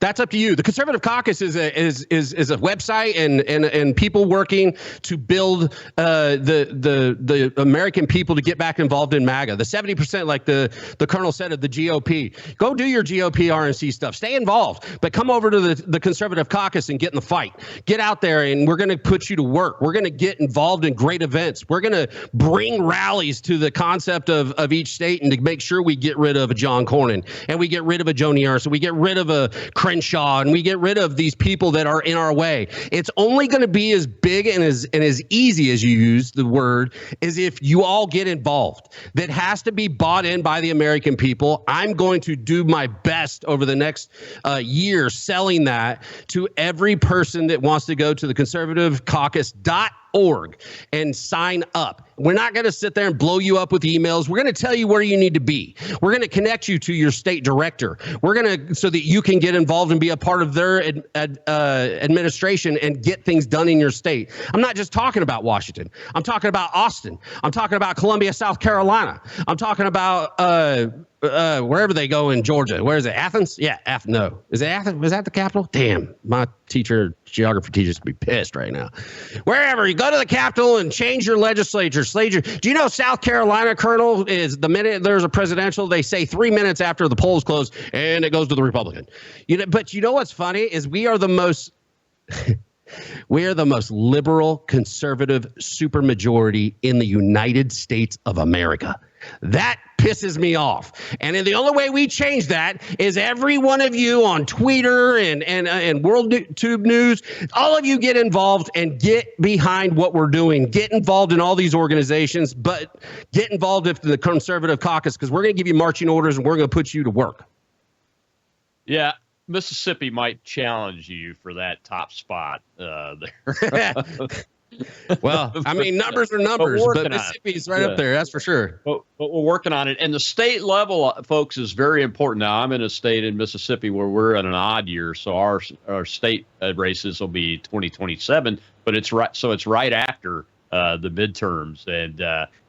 That's up to you. The Conservative Caucus is a website and people working to build the American people to get back involved in MAGA. The 70%, like the Colonel said, of the GOP. Go do your GOP RNC stuff. Stay involved, but come over to the Conservative Caucus and get in the fight. Get out there, and we're going to put you to work. We're going to get involved in great events. We're going to bring rallies to the concept of each state, and to make sure we get rid of a John Cornyn, and we get rid of a Joni Ernst, and we get rid of a Crenshaw, and we get rid of these people that are in our way. It's only going to be as big and as easy, as you use the word, as if you all get involved. That has to be bought in by the American people. I'm going to do my best over the next year selling that to every person that wants to go to the conservativecaucus.org and sign up. We're not going to sit there and blow you up with emails. We're going to tell you where you need to be. We're going to connect you to your state director. We're going to, so that you can get involved and be a part of their administration and get things done in your state. I'm not just talking about Washington. I'm talking about Austin. I'm talking about Columbia, South Carolina. I'm talking about wherever they go in Georgia. Where is it? Athens? Yeah, Athens. No. Is it Athens? Was that the capital? Damn, my geography teachers would be pissed right now. Wherever, you go to the Capitol and change your legislature. Do you know South Carolina, Colonel, is the minute there's a presidential, they say 3 minutes after the polls close, and it goes to the Republican. But you know what's funny is we are the most liberal, conservative supermajority in the United States of America. That pisses me off. And the only way we change that is every one of you on Twitter and World Tube News, all of you get involved and get behind what we're doing. Get involved in all these organizations, but get involved in the Conservative Caucus, because we're going to give you marching orders and we're going to put you to work.
Yeah. Mississippi might challenge you for that top spot there.
Well, I mean, numbers are numbers, but Mississippi's right up there. That's for sure.
But we're working on it. And the state level, folks, is very important. Now, I'm in a state in Mississippi where we're in an odd year, so our state races will be 2027. But it's right, so it's right after the midterms. And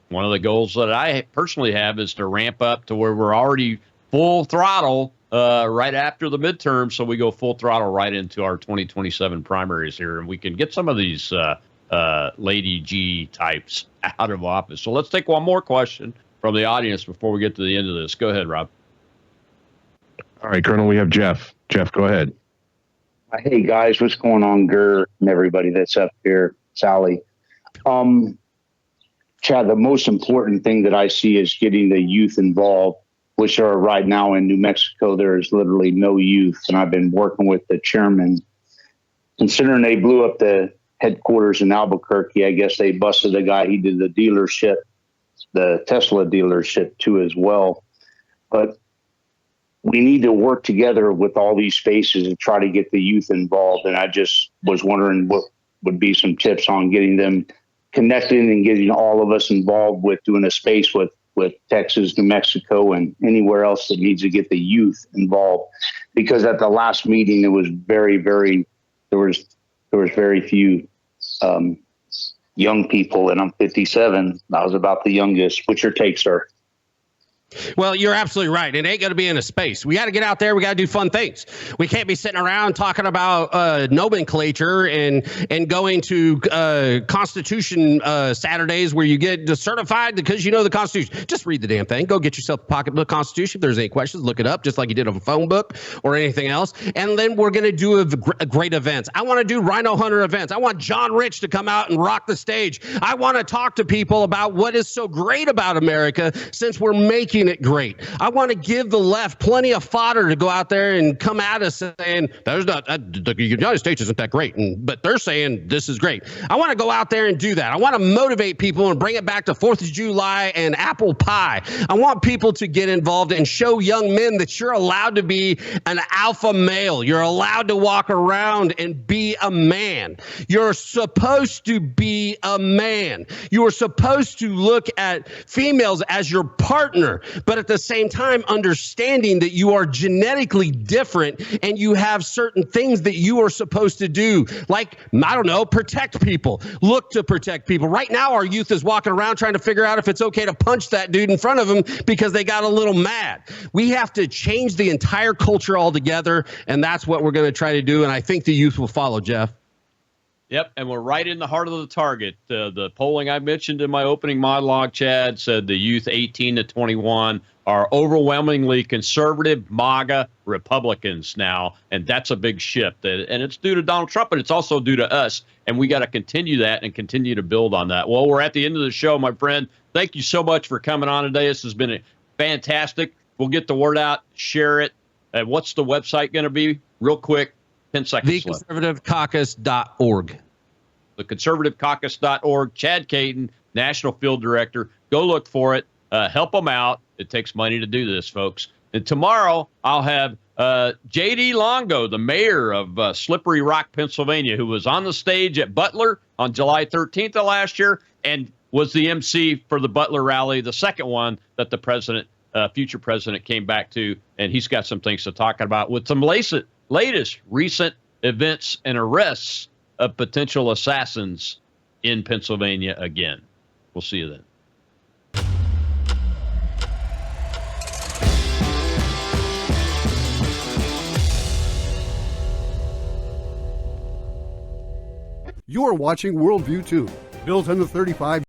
one of the goals that I personally have is to ramp up to where we're already full throttle right after the midterm, so we go full throttle right into our 2027 primaries here, and we can get some of these Lady G types out of office. So let's take one more question from the audience before we get to the end of this. Go ahead, Rob.
All right, Colonel, we have Jeff. Jeff, go ahead.
Hey, guys, what's going on, Gert, and everybody that's up here, Sally? Chad, the most important thing that I see is getting the youth involved, which are right now in New Mexico. There is literally no youth. And I've been working with the chairman. Considering they blew up the headquarters in Albuquerque, I guess they busted a guy. He did the dealership, the Tesla dealership too as well. But we need to work together with all these spaces and try to get the youth involved. And I just was wondering what would be some tips on getting them connected and getting all of us involved with doing a space with Texas, New Mexico, and anywhere else that needs to get the youth involved. Because at the last meeting, it was very, very, there was very few young people, and I'm 57. I was about the youngest. What's your take, sir?
Well, you're absolutely right. It ain't going to be in a space. We got to get out there. We got to do fun things. We can't be sitting around talking about nomenclature and going to Constitution Saturdays where you get certified because you know the Constitution. Just read the damn thing. Go get yourself a pocketbook Constitution. If there's any questions, look it up just like you did on a phone book or anything else. And then we're going to do great events. I want to do Rhino Hunter events. I want John Rich to come out and rock the stage. I want to talk to people about what is so great about America since we're making it great. I want to give the left plenty of fodder to go out there and come at us saying the United States isn't that great, but they're saying this is great. I want to go out there and do that. I want to motivate people and bring it back to 4th of July and apple pie. I want people to get involved and show young men that you're allowed to be an alpha male. You're allowed to walk around and be a man. You're supposed to be a man. You are supposed to look at females as your partner, but at the same time, understanding that you are genetically different and you have certain things that you are supposed to do, like, I don't know, protect people, look to protect people. Right now, our youth is walking around trying to figure out if it's okay to punch that dude in front of them because they got a little mad. We have to change the entire culture altogether, and that's what we're going to try to do, and I think the youth will follow, Jeff.
Yep, and we're right in the heart of the target. The polling I mentioned in my opening monologue, Chad, said the youth 18 to 21 are overwhelmingly conservative MAGA Republicans now, and that's a big shift. And it's due to Donald Trump, but it's also due to us, and we got to continue that and continue to build on that. Well, we're at the end of the show, my friend. Thank you so much for coming on today. This has been fantastic. We'll get the word out, share it. What's the website going to be? Real quick. 10 seconds left.
TheConservativeCaucus.org.
TheConservativeCaucus.org. Chad Caton, National Field Director. Go look for it. Help them out. It takes money to do this, folks. And tomorrow I'll have J.D. Longo, the mayor of Slippery Rock, Pennsylvania, who was on the stage at Butler on July 13th of last year and was the MC for the Butler rally, the second one that the president, future president, came back to. And he's got some things to talk about with some latest recent events and arrests of potential assassins in Pennsylvania again. We'll see you then.
You are watching Worldview 2, built on the 35